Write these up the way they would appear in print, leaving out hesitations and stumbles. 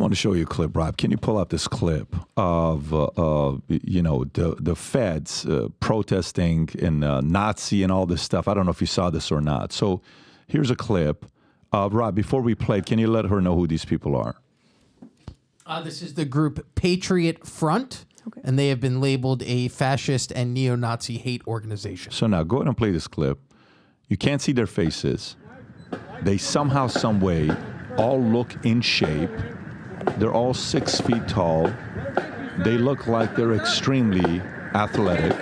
want to show you a clip, Rob. Can you pull up this clip of, the feds protesting and Nazi and all this stuff? I don't know if you saw this or not. So here's a clip. Rob, before we play, can you let her know who these people are? This is the group Patriot Front, and they have been labeled a fascist and neo-Nazi hate organization. So now go ahead and play this clip. You can't see their faces. They somehow, some way, all look in shape. They're all 6 feet tall. They look like they're extremely athletic,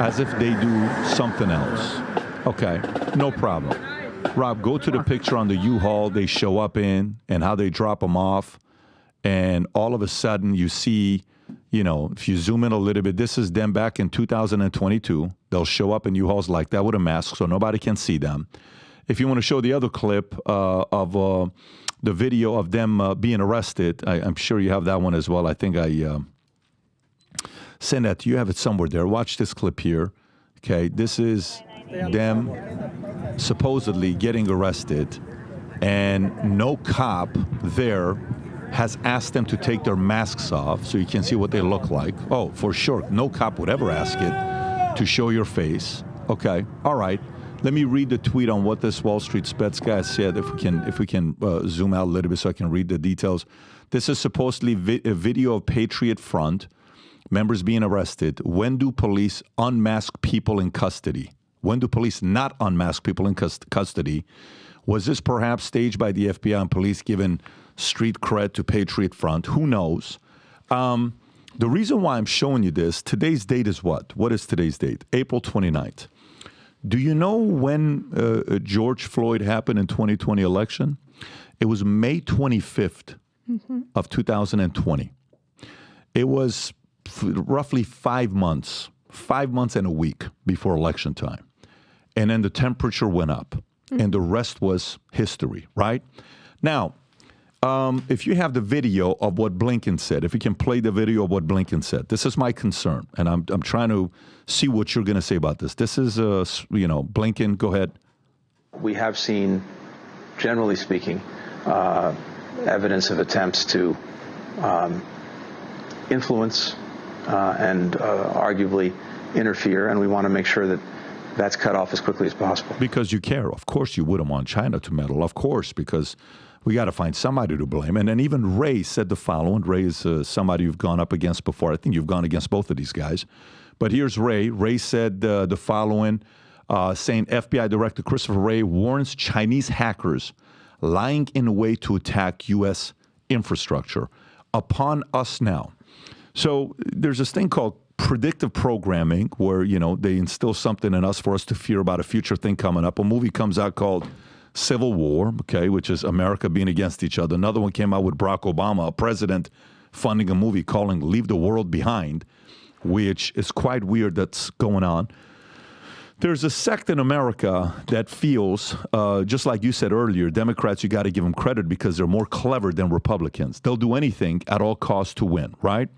as if they do something else. Okay, no problem. Rob, go to the picture on the U-Haul they show up in and how they drop them off. And all of a sudden you see, if you zoom in a little bit, this is them back in 2022. They'll show up in U-Hauls like that with a mask so nobody can see them. If you want to show the other clip of the video of them being arrested, I'm sure you have that one as well. I think I sent that to you. You have it somewhere there. Watch this clip here. Okay, this is them supposedly getting arrested, and no cop there has asked them to take their masks off so you can see what they look like. Oh, for sure, no cop would ever ask it to show your face. Okay, all right. Let me read the tweet on what this Wall Street Spets guy said, if we can zoom out a little bit so I can read the details. This is supposedly a video of Patriot Front, members being arrested. When do police unmask people in custody? When do police not unmask people in custody? Was this perhaps staged by the FBI and police giving street cred to Patriot Front? Who knows? The reason why I'm showing you this, today's date is what? What is today's date? April 29th. Do you know when George Floyd happened in 2020 election? It was May 25th of 2020. It was roughly 5 months and a week before election time. And then the temperature went up, and the rest was history, right? Now, if you have the video of what Blinken said, if you can play the video of what Blinken said, this is my concern, and I'm trying to see what you're going to say about this. This is, Blinken, go ahead. We have seen, generally speaking, evidence of attempts to influence and arguably interfere, and we want to make sure that that's cut off as quickly as possible. Because you care. Of course you wouldn't want China to meddle. Of course, because we got to find somebody to blame. And then even Ray said the following. Ray is somebody you've gone up against before. I think you've gone against both of these guys. But here's Ray. Ray said the following, saying FBI Director Christopher Wray warns Chinese hackers lying in a way to attack U.S. infrastructure. Upon us now. So there's this thing called predictive programming where, they instill something in us for us to fear about a future thing coming up. A movie comes out called Civil War, okay, which is America being against each other. Another one came out with Barack Obama, a president funding a movie calling Leave the World Behind, which is quite weird that's going on. There's a sect in America that feels, just like you said earlier, Democrats, you got to give them credit because they're more clever than Republicans. They'll do anything at all costs to win, right?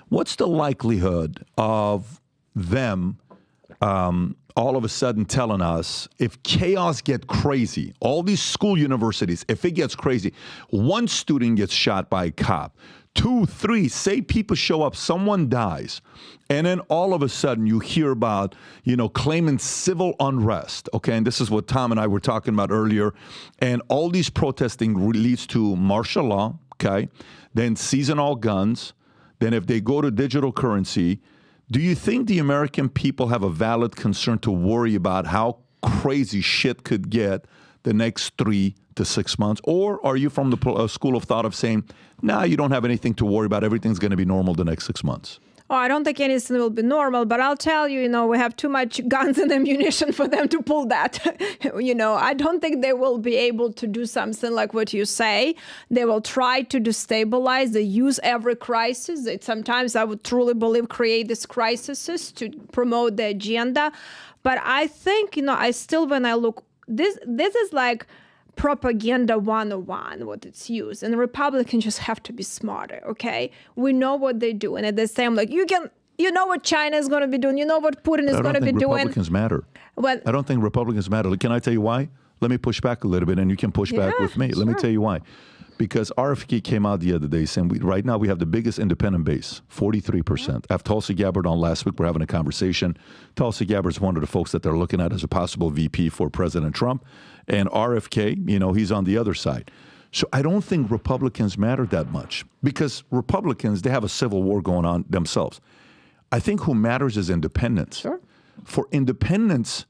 What's the likelihood of them all of a sudden telling us if chaos gets crazy, all these school universities, if it gets crazy, one student gets shot by a cop, 2, 3, say people show up, someone dies, and then all of a sudden you hear about, claiming civil unrest, okay? And this is what Tom and I were talking about earlier. And all these protesting leads to martial law, okay? Then seizing all guns. Then if they go to digital currency, do you think the American people have a valid concern to worry about how crazy shit could get the next 3 to 6 months? Or are you from the school of thought of saying, nah, you don't have anything to worry about, everything's going to be normal the next 6 months? Oh, I don't think anything will be normal, but I'll tell you, we have too much guns and ammunition for them to pull that. I don't think they will be able to do something like what you say. They will try to destabilize. They use every crisis. Sometimes I would truly believe create these crises to promote the agenda. But I think, I still, when I look, this is like propaganda 101, what it's used. And the Republicans just have to be smarter, okay? We know what they do. And at the same, you know what China is going to be doing. You know what Putin is going to be doing. Republicans matter. Well, I don't think Republicans matter. Can I tell you why? let me push back a little bit, and you can push back with me. Let me tell you why. Because RFK came out the other day saying, right now we have the biggest independent base, 43%. I have Tulsi Gabbard on last week. We're having a conversation. Tulsi Gabbard is one of the folks that they're looking at as a possible VP for President Trump. And RFK, he's on the other side. So I don't think Republicans matter that much because Republicans, they have a civil war going on themselves. I think who matters is independents. Sure. For independents,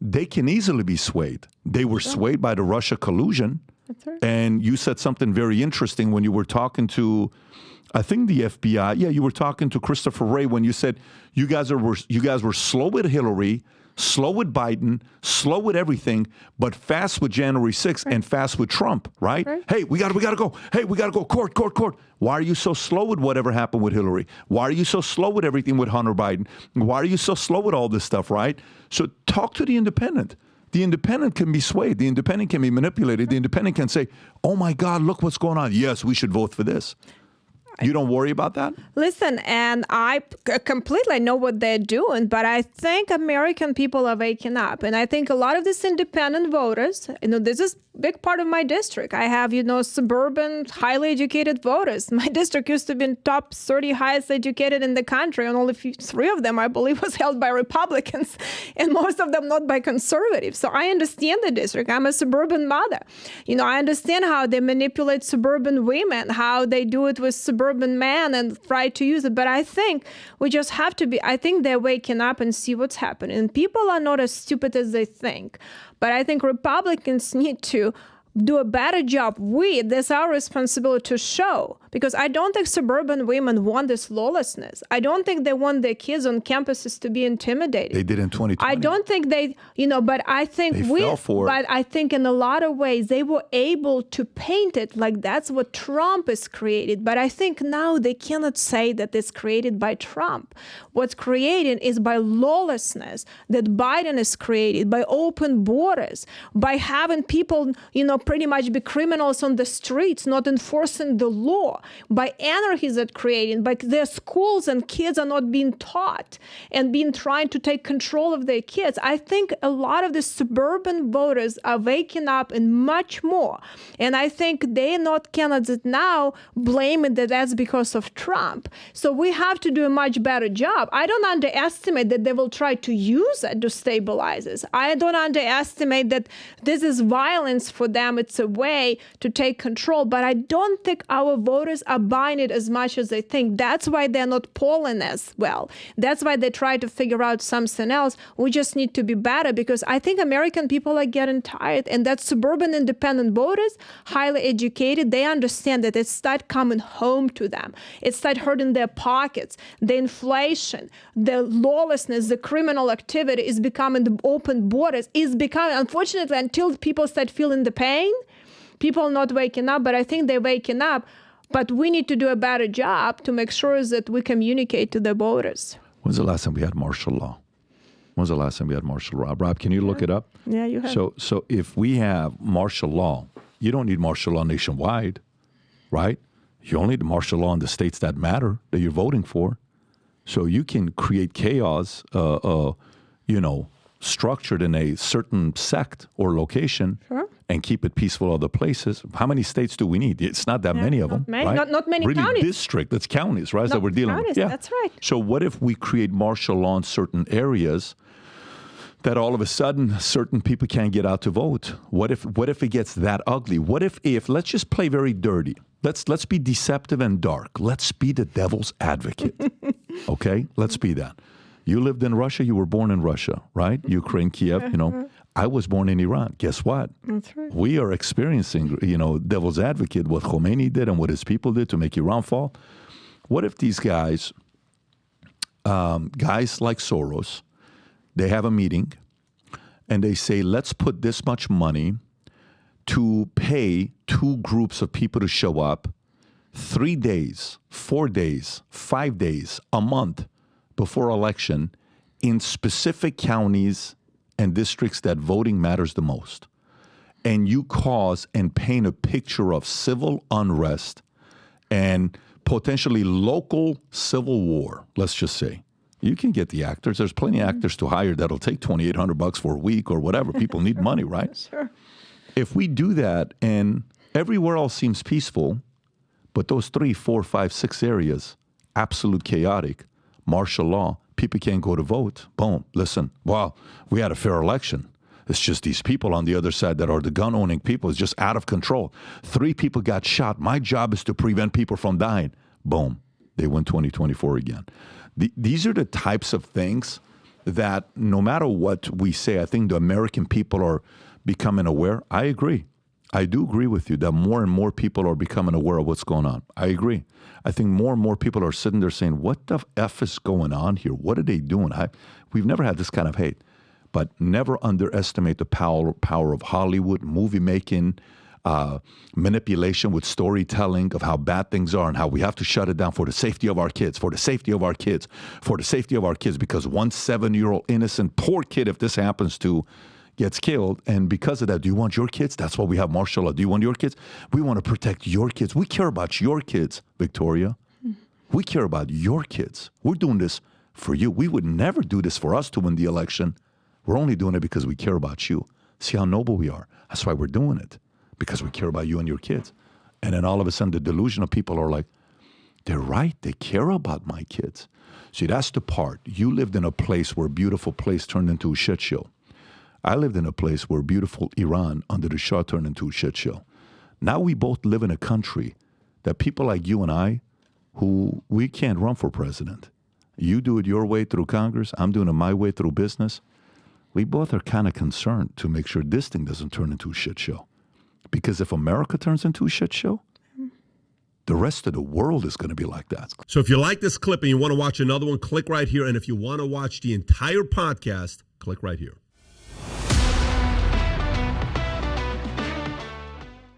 they can easily be swayed. They were swayed by the Russia collusion. That's right. And you said something very interesting when you were talking to, I think the FBI. Yeah, you were talking to Christopher Wray when you said you guys were slow with Hillary, slow with Biden, slow with everything, but fast with January 6th and fast with Trump, right? Hey, we gotta go. Hey, we gotta go. Court. Why are you so slow with whatever happened with Hillary? Why are you so slow with everything with Hunter Biden? Why are you so slow with all this stuff, right? So talk to the independent. The independent can be swayed. The independent can be manipulated. The independent can say, oh, my God, look what's going on. Yes, we should vote for this. You don't worry about that? Listen, and I completely know what they're doing, but I think American people are waking up. And I think a lot of these independent voters, this is a big part of my district. I have, suburban, highly educated voters. My district used to be in top 30 highest educated in the country, and only 3 of them, I believe, was held by Republicans, and most of them not by conservatives. So I understand the district. I'm a suburban mother. I understand how they manipulate suburban women, how they do it with suburban men and try to use it. But I think we just have to I think they're waking up and see what's happening. And people are not as stupid as they think. But I think Republicans need to do a better job. That's our responsibility to show, because I don't think suburban women want this lawlessness. I don't think they want their kids on campuses to be intimidated. They did in 2020. I don't think but I think fell for it. But I think in a lot of ways they were able to paint it like that's what Trump is created. But I think now they cannot say that it's created by Trump. What's created is by lawlessness that Biden is created, by open borders, by having people, pretty much be criminals on the streets, not enforcing the law, by anarchy that creating, by their schools and kids are not being taught and being trying to take control of their kids. I think a lot of the suburban voters are waking up and much more. And I think they're not candidates now blaming that that's because of Trump. So we have to do a much better job. I don't underestimate that they will try to use it to stabilize us. I don't underestimate that this is violence for them. It's a way to take control. But I don't think our voters are buying it as much as they think. That's why they're not polling as well. That's why they try to figure out something else. We just need to be better, because I think American people are getting tired. And that suburban independent voters, highly educated, they understand that it start coming home to them. It start hurting their pockets. The inflation, the lawlessness, the criminal activity is becoming, the open borders is becoming, unfortunately, until people start feeling the pain, people are not waking up. But I think they're waking up. But we need to do a better job to make sure that we communicate to the voters. When's the last time we had martial law? When's the last time we had martial law? Rob, can you look it up? Yeah, you have. So if we have martial law, you don't need martial law nationwide, right? You only need martial law in the states that matter, that you're voting for. So you can create chaos, structured in a certain sect or location, and keep it peaceful other places. How many states do we need? It's not that many of them, right? Not many really counties. District, that's counties, right? That we're dealing counties, with. Yeah, that's right. So what if we create martial law in certain areas that all of a sudden certain people can't get out to vote? What if it gets that ugly? What if let's just play very dirty. Let's be deceptive and dark. Let's be the devil's advocate. Okay? Let's be that. You lived in Russia. You were born in Russia, right? Ukraine, Kiev, I was born in Iran. Guess what? That's right. We are experiencing, devil's advocate, what Khomeini did and what his people did to make Iran fall. What if these guys like Soros, they have a meeting and they say, let's put this much money to pay 2 groups of people to show up 3 days, 4 days, 5 days, a month before election in specific counties and districts that voting matters the most. And you cause and paint a picture of civil unrest and potentially local civil war, let's just say. You can get the actors. There's plenty of actors to hire that'll take $2,800 for a week or whatever. People need money, right? Sure. If we do that and everywhere else seems peaceful, but those 3, 4, 5, 6 areas, absolute chaotic, martial law, people can't go to vote. Boom. Listen, well, we had a fair election. It's just these people on the other side that are the gun-owning people is just out of control. 3 people got shot. My job is to prevent people from dying. Boom. They win 2024 again. These are the types of things that no matter what we say, I think the American people are becoming aware. I agree. I do agree with you that more and more people are becoming aware of what's going on. I agree. I think more and more people are sitting there saying, what the F is going on here? What are they doing? We've never had this kind of hate. But never underestimate the power of Hollywood, movie making, manipulation with storytelling of how bad things are and how we have to shut it down for the safety of our kids, for the safety of our kids, for the safety of our kids, because one 7-year-old innocent poor kid, if this happens to, gets killed. And because of that, do you want your kids? That's why we have martial law. Do you want your kids? We want to protect your kids. We care about your kids, Victoria. We care about your kids. We're doing this for you. We would never do this for us to win the election. We're only doing it because we care about you. See how noble we are. That's why we're doing it, because we care about you and your kids. And then all of a sudden, the delusion of people are like, they're right. They care about my kids. See, that's the part. You lived in a place where a beautiful place turned into a shit show. I lived in a place where beautiful Iran under the Shah turned into a shit show. Now we both live in a country that people like you and I, who we can't run for president. You do it your way through Congress. I'm doing it my way through business. We both are kind of concerned to make sure this thing doesn't turn into a shit show. Because if America turns into a shit show, the rest of the world is going to be like that. So if you like this clip and you want to watch another one, click right here. And if you want to watch the entire podcast, click right here.